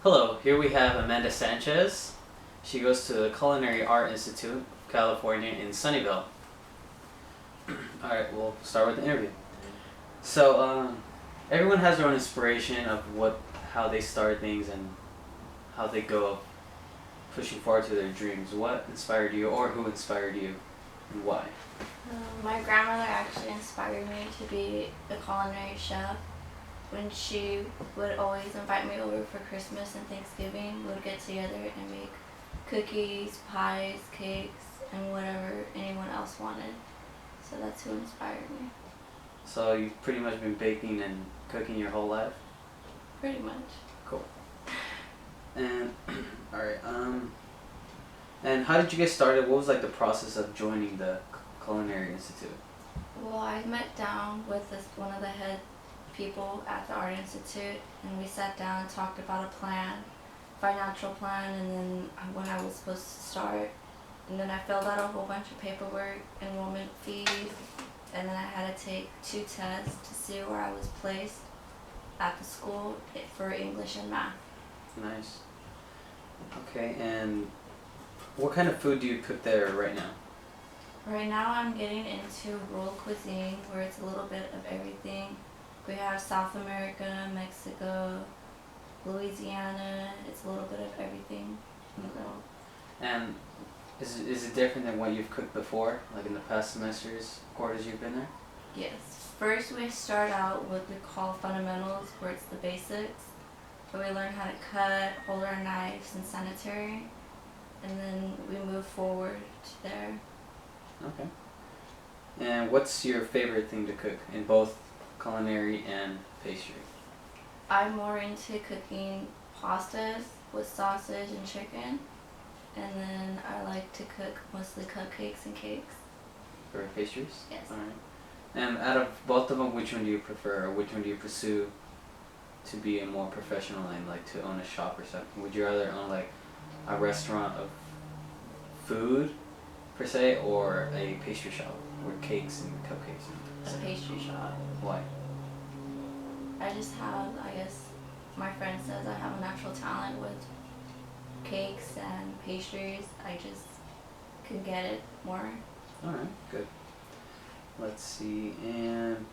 Hello, here we have Amanda Sanchez. She goes to the Culinary Art Institute of California in Sunnyvale. Alright, we'll start with the interview. So, everyone has their own inspiration of how they start things and how they go pushing forward to their dreams. What inspired you, or who inspired you, and why? My grandmother actually inspired me to be a culinary chef. When she would always invite me over for Christmas and Thanksgiving, we would get together and make cookies, pies, cakes, and whatever anyone else wanted. So that's who inspired me. So you've pretty much been baking and cooking your whole life? Pretty much. Cool. And, alright, and how did you get started? What was like the process of joining the Culinary Institute? Well, I met down with one of the head people at the Art Institute, and we sat down and talked about a plan, financial plan, and then when I was supposed to start. And then I filled out a whole bunch of paperwork, enrollment fees, and then I had to take 2 tests to see where I was placed at the school for English and math. Nice. Okay, and what kind of food do you cook there right now? Right now I'm getting into rural cuisine, where it's a little bit of everything. We have South America, Mexico, Louisiana. It's a little bit of everything. And is it different than what you've cooked before, like in the past semesters, quarters you've been there? Yes. First we start out what we call fundamentals, where it's the basics, where we learn how to cut, hold our knives, and sanitary, and then we move forward to there. Okay. And what's your favorite thing to cook in both culinary and pastry? I'm more into cooking pastas with sausage and chicken, and then I like to cook mostly cupcakes and cakes. For pastries? Yes. Alright. And out of both of them, which one do you prefer, or which one do you pursue to be a more professional and like to own a shop or something? Would you rather own like a restaurant of food per se, or a pastry shop with cakes and cupcakes and A pastry shop. Why? I just have, I guess, my friend says I have a natural talent with cakes and pastries. I just can get it more. Alright, good. Let's see, and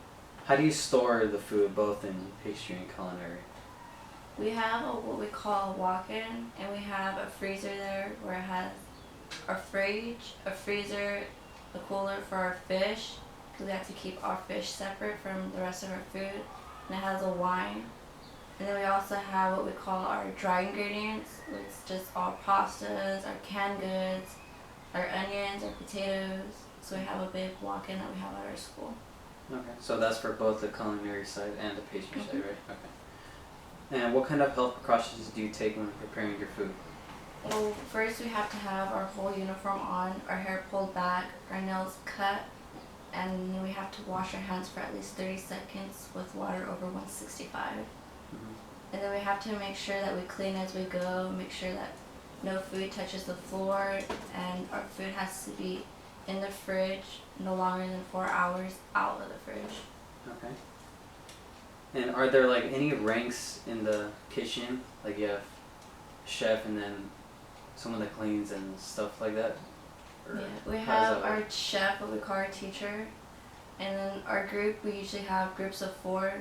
how do you store the food both in pastry and culinary? We have what we call a walk-in, and we have a freezer there where it has a fridge, a freezer, a cooler for our fish, because we have to keep our fish separate from the rest of our food, and it has a wine. And then we also have what we call our dry ingredients. It's just our pastas, our canned goods, our onions, our potatoes. So we have a big walk-in that we have at our school. Okay, so that's for both the culinary side and the pastry side, right? Okay. And what kind of health precautions do you take when preparing your food? Well, first we have to have our whole uniform on, our hair pulled back, our nails cut, and then we have to wash our hands for at least 30 seconds with water over 165. And then we have to make sure that we clean as we go, make sure that no food touches the floor, and our food has to be in the fridge no longer than 4 hours out of the fridge. Okay. And are there like any ranks in the kitchen? Like you have chef and then someone that cleans and stuff like that? Or Yeah, we how does have that work? our chef, what we call our teacher, and then our group, we usually have groups of 4,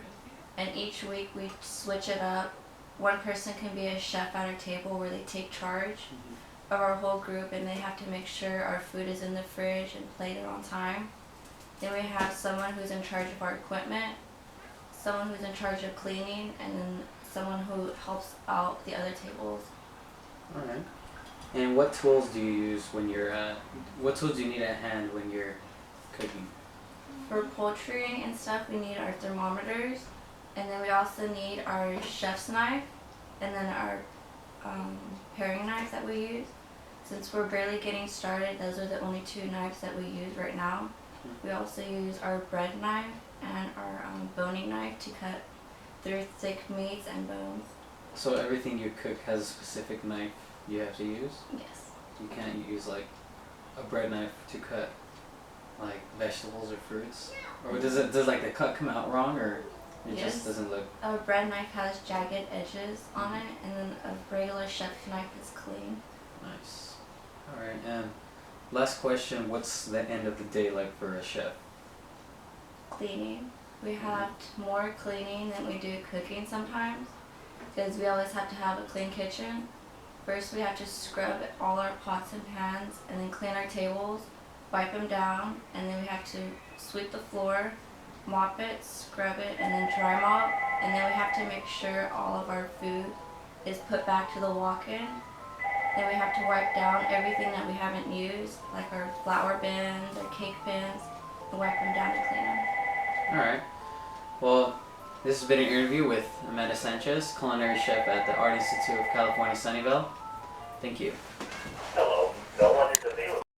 and each week we switch it up. One person can be a chef at our table where they take charge of our whole group, and they have to make sure our food is in the fridge and plated on time. Then we have someone who's in charge of our equipment, someone who's in charge of cleaning, and then someone who helps out the other tables. Alright. And what tools do you use when you're what tools do you need at hand when you're cooking? For poultry and stuff, we need our thermometers, and then we also need our chef's knife, and then our paring knives that we use. Since we're barely getting started, those are the only 2 knives that we use right now. We also use our bread knife and our boning knife to cut through thick meats and bones. So everything you cook has a specific knife you have to use? Yes. You can't use like a bread knife to cut like vegetables or fruits? Or does like the cut come out wrong, or? It Yes. just doesn't look. A bread knife has jagged edges on it, and then a regular chef knife is clean. Nice. Alright, and last question, what's the end of the day like for a chef? Cleaning. We have more cleaning than we do cooking sometimes, because we always have to have a clean kitchen. First, we have to scrub all our pots and pans, and then clean our tables, wipe them down, and then we have to sweep the floor, mop it, scrub it, and then dry mop. And then we have to make sure all of our food is put back to the walk-in. Then we have to wipe down everything that we haven't used, like our flour bins, our cake bins, and wipe them down and clean them. Alright. Well, this has been an interview with Amanda Sanchez, culinary chef at the Art Institute of California, Sunnyvale. Thank you. Hello, no one